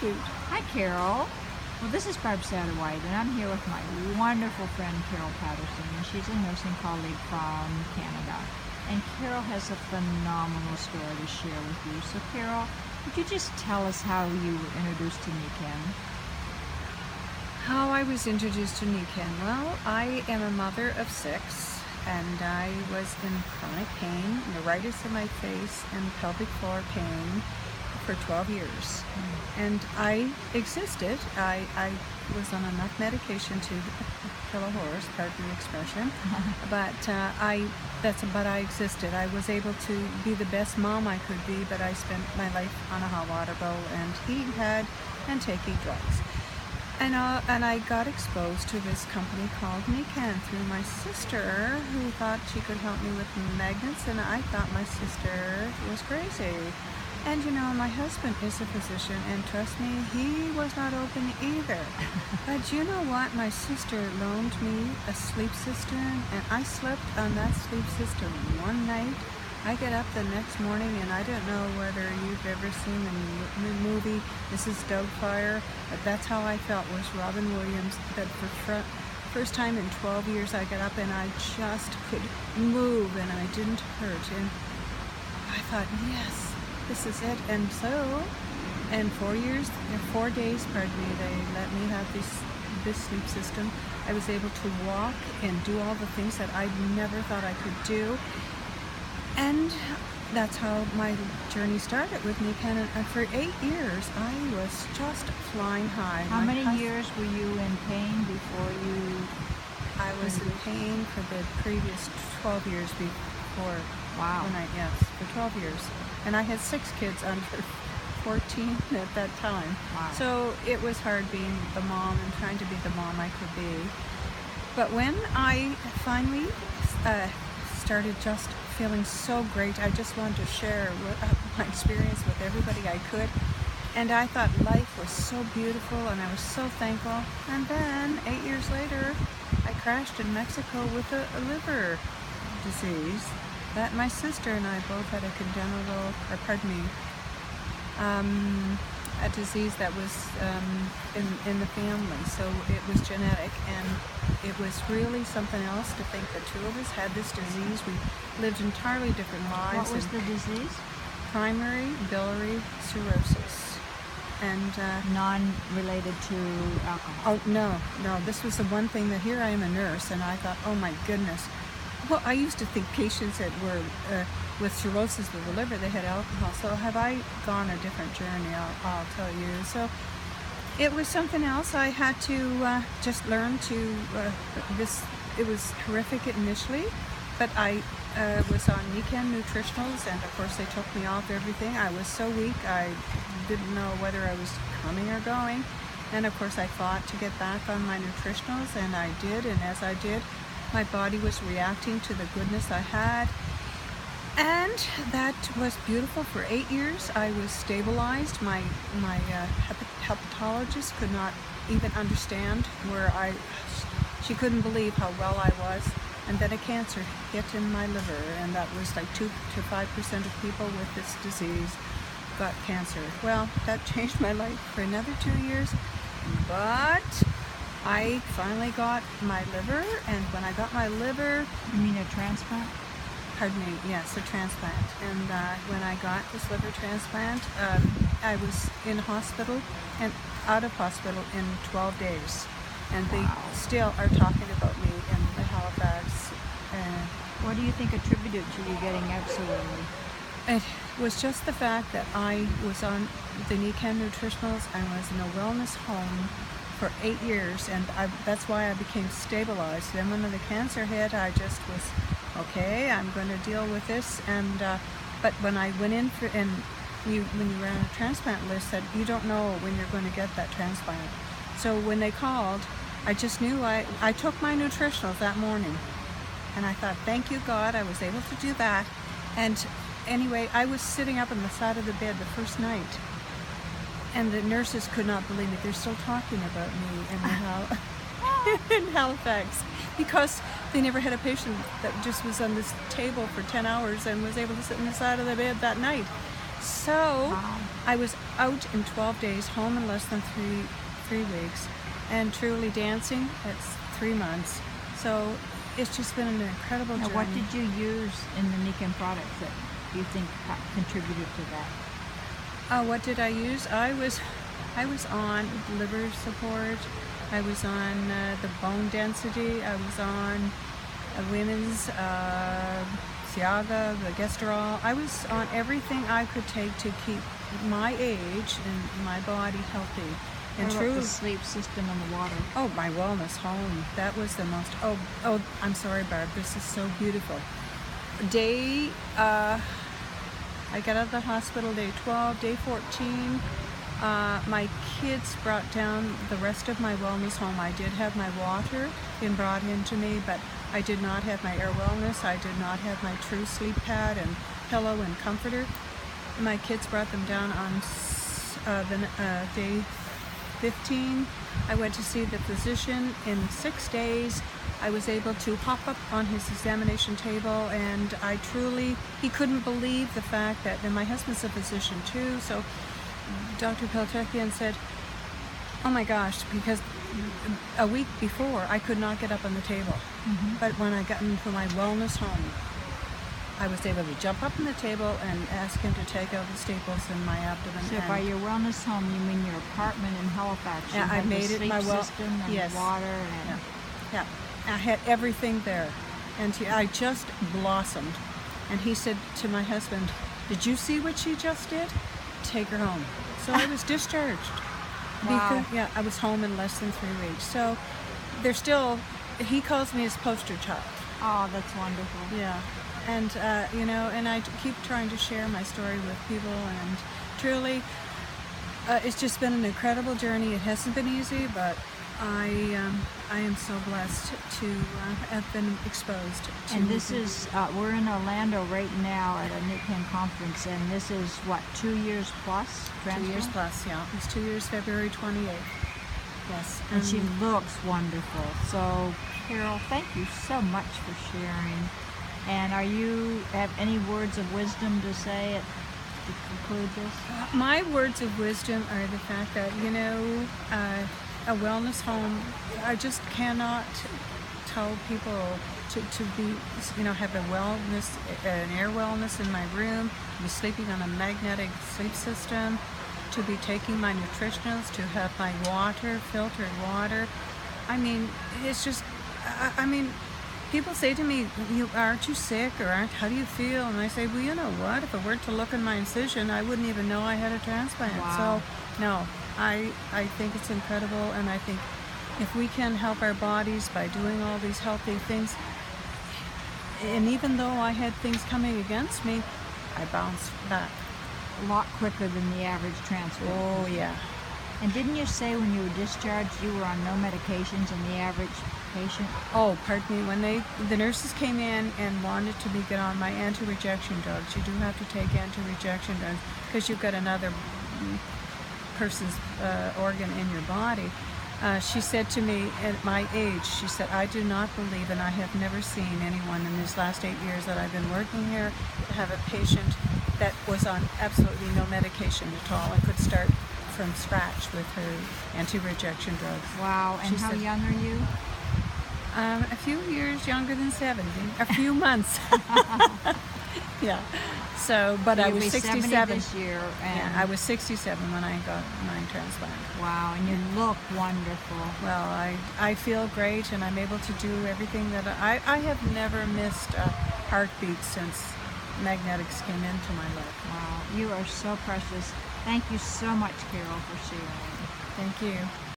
cute. Hi, Carol. Well, this is Barb Satterwhite, and I'm here with my wonderful friend, Carol Patterson, and she's a nursing colleague from Canada. And Carol has a phenomenal story to share with you. So, Carol, would you just tell us how you were introduced to Nikken? How I was introduced to Nikken. Well, I am a mother of 6, and I was in chronic pain, neuritis in my face, and pelvic floor pain for 12 years. And I existed. I was on enough medication to kill a horse, pardon the expression, but I existed. I was able to be the best mom I could be, but I spent my life on a hot water bowl and eating bad and taking drugs. And I got exposed to this company called Nikken through my sister, who thought she could help me with magnets, and I thought my sister was crazy. And you know, my husband is a physician, and trust me, he was not open either. But you know what? My sister loaned me a sleep cistern, and I slept on that sleep cistern one night. I get up the next morning, and I don't know whether you've ever seen the movie Mrs. Doubtfire, but that's how I felt, was Robin Williams. That for first time in 12 years I got up and I just could move and I didn't hurt. And I thought, yes, this is it. And so, and 4 days, they let me have this sleep system. I was able to walk and do all the things that I never thought I could do. And that's how my journey started with Nikken. And for 8 years, I was just flying high. How many years were you in pain before you... I was in pain for the previous 12 years before. Wow. Yes, for 12 years. And I had 6 kids under 14 at that time. Wow. So it was hard being the mom and trying to be the mom I could be. But when I finally started just feeling so great, I just wanted to share my experience with everybody I could. And I thought life was so beautiful and I was so thankful. And then 8 years later, I crashed in Mexico with a liver disease that my sister and I both had a disease that was in the family. So it was genetic, and it was really something else to think the two of us had this disease. We lived entirely different lives. What was the disease? Primary biliary cirrhosis. And non-related to alcohol? Oh, no. This was the one thing that here I am a nurse, and I thought, oh my goodness. Well, I used to think patients that were with cirrhosis of the liver, they had alcohol. So have I gone a different journey, I'll tell you. So it was something else. I had to just learn to, it was horrific initially, but I was on Nikken nutritionals, and of course they took me off everything. I was so weak, I didn't know whether I was coming or going. And of course I fought to get back on my nutritionals, and I did, and as I did, my body was reacting to the goodness I had. And that was beautiful. For 8 years I was stabilized. My hepatologist could not even understand she couldn't believe how well I was. And then a cancer hit in my liver, and that was like 2 to 5% of people with this disease got cancer. Well, that changed my life for another 2 years, but I finally got my liver, and when I got my liver... You mean a transplant? Pardon me, yes, a transplant. And when I got this liver transplant, I was in hospital and out of hospital in 12 days. And they still are talking about me in the Halifax. What do you think attributed to you getting out so early? It was just the fact that I was on the Nikken nutritionals. I was in a wellness home for 8 years, and that's why I became stabilized. Then when the cancer hit, I just was, okay, I'm going to deal with this. And but when I went in for, and when you ran a transplant list, that you don't know when you're going to get that transplant. So when they called, I just knew I took my nutritionals that morning, and I thought, thank you God, I was able to do that. And anyway, I was sitting up on the side of the bed the first night, and the nurses could not believe it. They're still talking about me in Halifax, because they never had a patient that just was on this table for 10 hours and was able to sit on the side of the bed that night. So Wow. I was out in 12 days, home in less than three weeks, and truly dancing. It's 3 months. So it's just been an incredible Now, journey. what did you use in the Nikken products that you think contributed to that? What did I use? I was on liver support. I was on the bone density. I was on women's Siaga, the Gesterol. I was on everything I could take to keep my age and my body healthy. And What about truly, the sleep system and the water? oh, my wellness home. That was the most. I'm sorry, Barb. This is so beautiful. I got out of the hospital day 12, day 14. My kids brought down the rest of my wellness home. I did have my water being brought into me, but I did not have my air wellness. I did not have my true sleep pad and pillow and comforter. My kids brought them down on day 15. I went to see the physician. In 6 days, I was able to hop up on his examination table, and he couldn't believe the fact that, and my husband's a physician too, so Dr. Peltekian said, oh my gosh, because a week before I could not get up on the table. But when I got into my wellness home, I was able to jump up on the table and ask him to take out the staples in my abdomen. So by your wellness home, you mean your apartment in Halifax? Yeah, You I had made the it sleep my system and yes. water and Yeah, I had everything there, and I just blossomed. And he said to my husband, "Did you see what she just did? Take her home." So I was discharged. Wow. Yeah, I was home in less than 3 weeks. So they're still. He calls me his poster child. Oh, that's wonderful. Yeah, and and I keep trying to share my story with people, and truly, it's just been an incredible journey. It hasn't been easy, but I am so blessed to have been exposed to. And this is, we're in Orlando right now at a Nikken conference, and this is what, 2 years plus? 2 years Transplant? plus, yeah. It's 2 years, February 28th. Yes. And she looks wonderful. So, Carol, thank you so much for sharing. And have any words of wisdom to say to conclude this? My words of wisdom are the fact that, a wellness home, I just cannot tell people to be, have a wellness, an air wellness in my room, to be sleeping on a magnetic sleep system, to be taking my nutritionals, to have my water, filtered water. I mean, it's just, people say to me, aren't you sick, or how do you feel? And I say, well, you know what? If it weren't to look in my incision, I wouldn't even know I had a transplant. Wow. So, no, I think it's incredible, and I think if we can help our bodies by doing all these healthy things, and even though I had things coming against me, I bounced back. A lot quicker than the average transplant. Oh, yeah. And didn't you say when you were discharged you were on no medications and the average patient? Oh, pardon me. When the nurses came in and wanted to get on my anti-rejection drugs, you do have to take anti-rejection drugs because you've got another person's organ in your body. She said to me at my age, she said, I do not believe, and I have never seen anyone in these last 8 years that I've been working here have a patient that was on absolutely no medication at all and could start from scratch with her anti-rejection drugs. Wow. And She how said- young are you? A few years younger than 70, a few months. Yeah. So, but I You'll was be 70 67. this year. And Yeah, I was 67 when I got my transplant. wow, and you look wonderful. Well, I feel great, and I'm able to do everything that I have never missed a heartbeat since magnetics came into my life. Wow, you are so precious. Thank you so much, Carol, for sharing. Thank you.